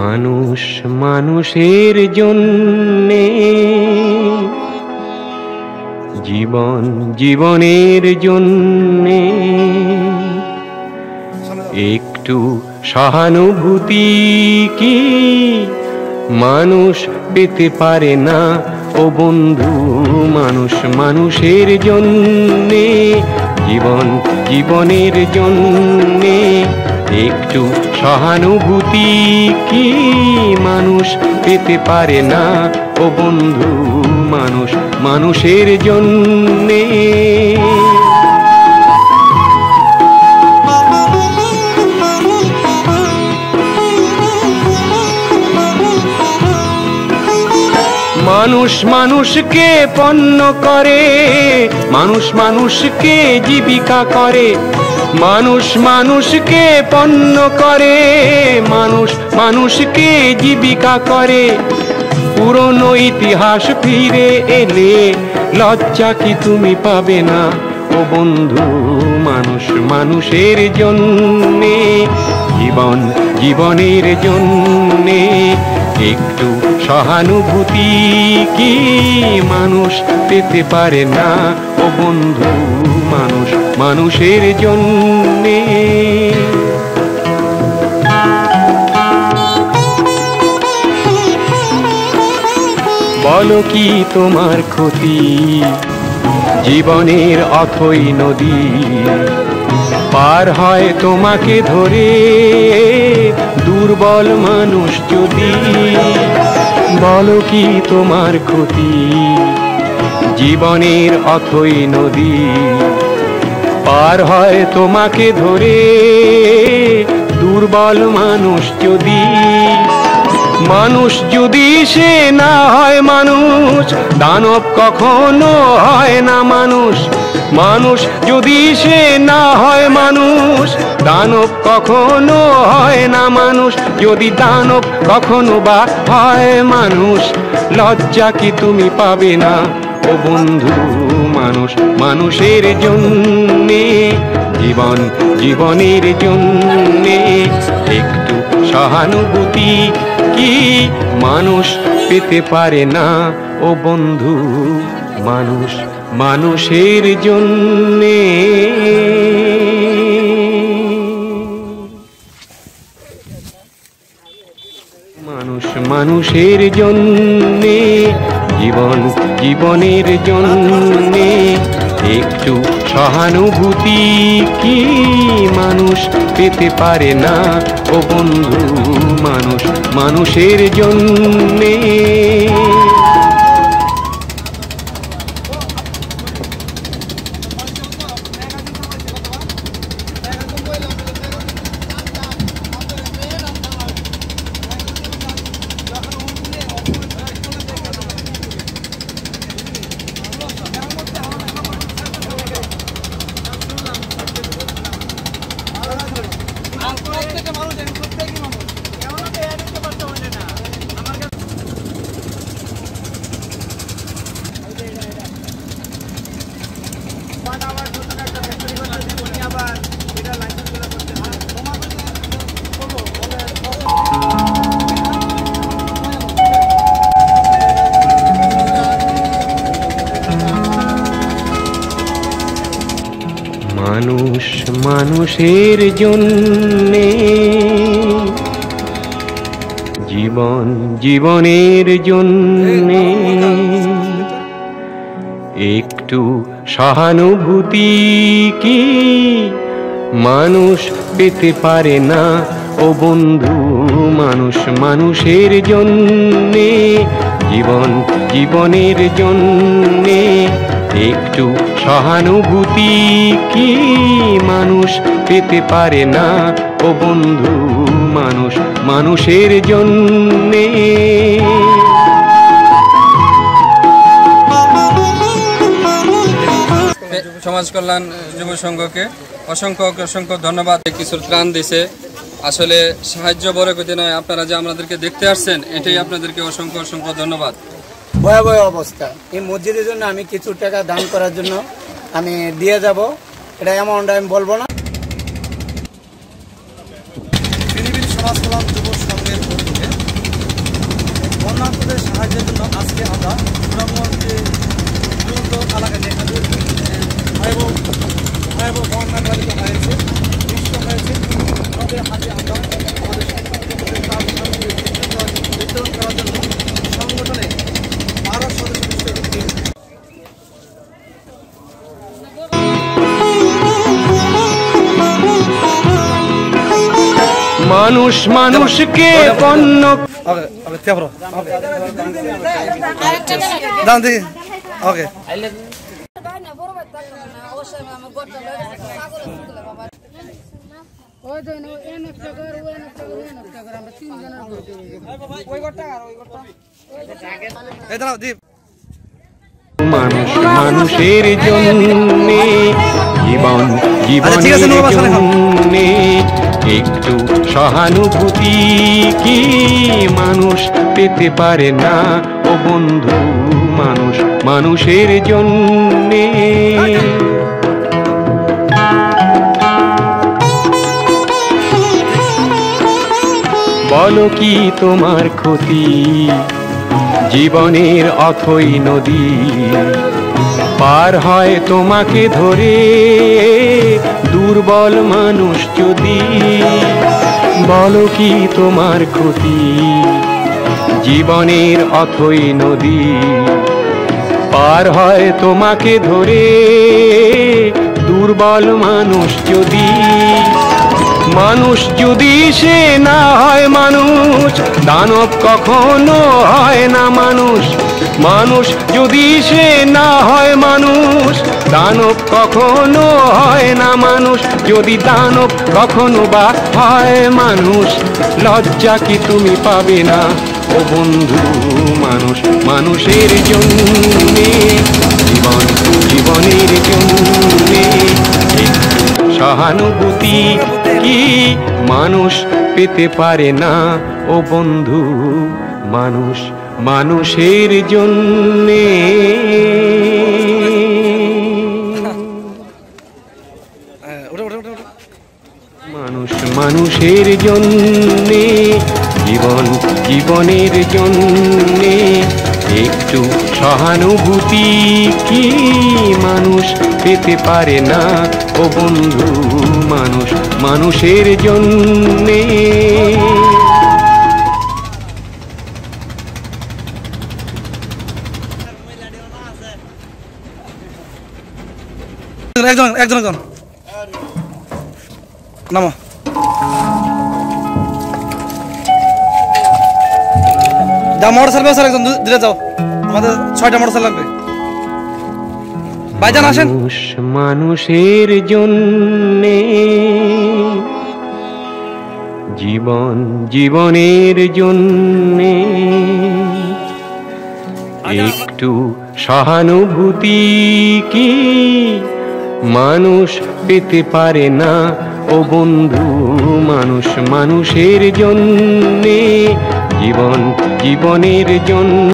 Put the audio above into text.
মানুষ মানুষের জন্যে, জীবন জীবনের জন্যে একটু সহানুভূতি কি মানুষ পেতে পারে না ও বন্ধু? মানুষ মানুষের জন্যে, জীবন জীবনের জন্যে একটু সহানুভূতি কি মানুষ পেতে পারে না ও বন্ধু? মানুষ মানুষের জন্যে। মানুষ মানুষকে পণ্য করে, মানুষ মানুষকে জীবিকা করে, মানুষ মানুষকে পণ্য করে, মানুষ মানুষকে জীবিকা করে। পুরনো ইতিহাস ফিরে এলে লজ্জা কি তুমি পাবে না ও বন্ধু? মানুষ মানুষের জন্যে, জীবন জীবনের জন্যে একটু সহানুভূতি কি মানুষ পেতে পারে না ও বন্ধু? মানুষ মানুষের জন্যে। বলো কি তোমার ক্ষতি জীবনের অথই নদী পার হয় তোমাকে ধরে দুর্বল মানুষ যদি? বলো কি তোমার ক্ষতি জীবনের অথই নদী পার হয় তোমাকে ধরে দুর্বল মানুষ যদি? মানুষ যদি সে না হয় মানুষ, দানব কখনো হয় না মানুষ। মানুষ যদি সে না হয় মানুষ, দানব কখনো হয় না মানুষ। যদি দানব কখনো বা হয় মানুষ, লজ্জা কি তুমি পাবে না ও বন্ধু? মানুষ মানুষের জন্যে, জীবন জীবনের জন্যে একটু সহানুভূতি কি মানুষ পেতে পারে না ও বন্ধু? মানুষ মানুষের জন্যে। মানুষ মানুষের জন্যে, জীবন জীবনের জন্যে একটু সহানুভূতি কি মানুষ পেতে পারে না ও বন্ধু? মানুষ মানুষের জন্যে। মানুষ মানুষের জন্যে, জীবন জীবনের জন্যে একটু সহানুভূতি কি মানুষ পেতে পারে না ও বন্ধু? মানুষ মানুষের জন্যে, জীবন জীবনের জন্যে একটু সহানুভূতি কি মানুষ পেতে পারে না ও বন্ধু? মানুষ মানুষের জন্যে। সমাজ কল্যাণ যুব সংঘকে অসংখ্য অসংখ্য ধন্যবাদ। কিছু ত্রাণ দিছে, আসলে সাহায্য বড় কথা নয়, আপনারা যে আমাদেরকে দেখতে আসছেন এটাই আপনাদেরকে অসংখ্য অসংখ্য ধন্যবাদ। ভয়াবহ অবস্থা, এই মসজিদের জন্য আমি কিছু টাকা দান করার জন্য আমি দিয়ে যাব, এটা অ্যামাউন্ট আমি বলবো না। সমাজ কল্যাণ যুব সংঘের মানুষ মানুষকে পণ্য ওকে ওকে তেবরো ওকে দাম দি ওকে এই দাও দীপ মানুষ মানুষের জন্যে জীবন জীবনের জন্যে একটু সহানুভূতি কি মানুষ পেতে পারে না ও বন্ধু মানুষ মানুষের জন্যে বলো কি তোমার ক্ষতি জীবনের অথই নদী পার হয় তোমাকে ধরে দুর্বল মানুষ যদি বলো কি তোমার ক্ষতি জীবনের অথই নদী পার হয় তোমাকে ধরে দুর্বল মানুষ যদি মানুষ যদি সে না হয় মানুষ দানব কখনো হয় না মানুষ মানুষ যদি সে না হয় মানুষ দানব কখনো হয় না মানুষ যদি দানব কখনো বা হয় মানুষ লজ্জা কি তুমি পাবে না ও বন্ধু মানুষ মানুষের জন্যে জীবন জীবনের জন্যে সহানুভূতি কি মানুষ পেতে পারে না ও বন্ধু মানুষ মানুষের জন্যে মানুষ মানুষের জন্যে জীবন জীবনের জন্যে একটু সহানুভূতি কি মানুষ পেতে পারে না ও বন্ধু মানুষ মানুষের জন্যে একজন একজন একজন নামো যা মোটরসাইকেল ব্যবসা একজন দিলে যাও আমাদের 6টা মোটরসাইকেল লাগবে ভাইজান আসেন মানুষ মানুষের জন্যে জীবন জীবনের জন্যে একটু সহানুভূতি কি মানুষ পেতে পারে না ও বন্ধু মানুষ মানুষের জন্যে জীবন জীবনের জন্য